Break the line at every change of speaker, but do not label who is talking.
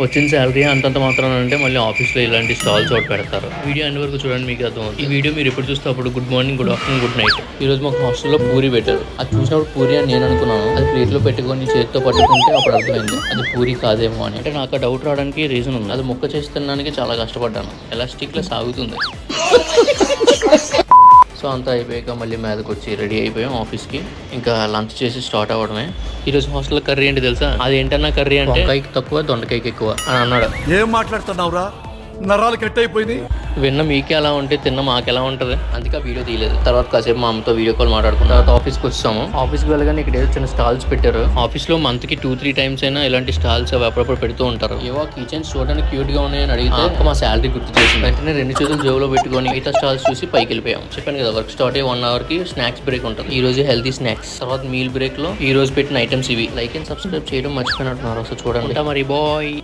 వచ్చిన శాలరీ అంతంత మాత్రం అంటే మళ్ళీ ఆఫీస్లో ఇలాంటి స్టాల్స్ ఒకటి పెడతారు. వీడియో అన్ని వరకు చూడండి, మీకు అర్థం. ఈ వీడియో మీరు ఎప్పుడు చూస్తే అప్పుడు good morning, good afternoon, good night. ఈ రోజు మాకు హాస్టల్లో పూరి పెట్టారు. అది చూసినప్పుడు పూరి అని నేను అనుకున్నాను. అది ప్లేట్లో పెట్టుకొని చేతితో పట్టుకుంటే అప్పుడు అర్థమైంది అది పూరి కాదేమో అని. అంటే నాకు డౌట్ రావడానికి రీజన్ ఉంది. అది ముక్క చేసి తినడానికి చాలా కష్టపడ్డాను. ఎలాస్టిక్లో సాగుతుంది. సో అంతా అయిపోయాక మళ్ళీ మీదకి వచ్చి రెడీ అయిపోయాం ఆఫీస్కి. ఇంకా లంచ్ చేసి స్టార్ట్ అవ్వడమే. ఈరోజు హాస్టల్లో కర్రీ ఏంటి తెలుసా? అది ఏంటన్నా కర్రీ అంటే వంకాయకి తక్కువ, దొండకాయకి ఎక్కువ అని అన్నాడు.
ఏం మాట్లాడుతున్నావురా? నరాలు కట్ అయిపోయింది.
విన్న మీకే ఎలా ఉంటే తిన్న మాకు ఎలా ఉంటుంది, అందుకే ఆ వీడియో తీయలేదు. తర్వాత కాసేపు మా అమ్మతో వీడియో కాల్ మాట్లాడుకున్న తర్వాత ఆఫీస్కి వచ్చాము. ఆఫీస్కి వెళ్ళగానే ఇక్కడ ఏదో చిన్న స్టాల్స్ పెట్టారు. ఆఫీస్లో మంత్కి 2-3 టైమ్స్ అయినా ఇలాంటి స్టాల్స్ అవి అప్పుడప్పుడు పెడుతూ ఉంటారు. ఏవో కిచెన్స్ చూడడానికి క్యూట్ గా ఉన్నాయని అడిగితే మా శాలరీ గుర్తు చేసింది. వెంటనే 2 చేతులు జోబులో పెట్టుకొని మిగతా స్టాల్స్ చూసి పైకి వెళ్ళిపోయాం. చెప్పాను కదా, వర్క్ స్టార్ట్ అయ్యి 1 hour కి స్నాక్స్ బ్రేక్ ఉంటుంది. ఈ రోజు హెల్తీ స్నాక్స్, తర్వాత మీల్ బ్రేక్ లో ఈ రోజు పెట్టిన ఐటమ్స్ ఇవి. లైక్ అండ్ సబ్స్క్రైబ్ చేయడం మర్చిపోయినట్టున్నారు, సో చూడండి. మరి బాయ్.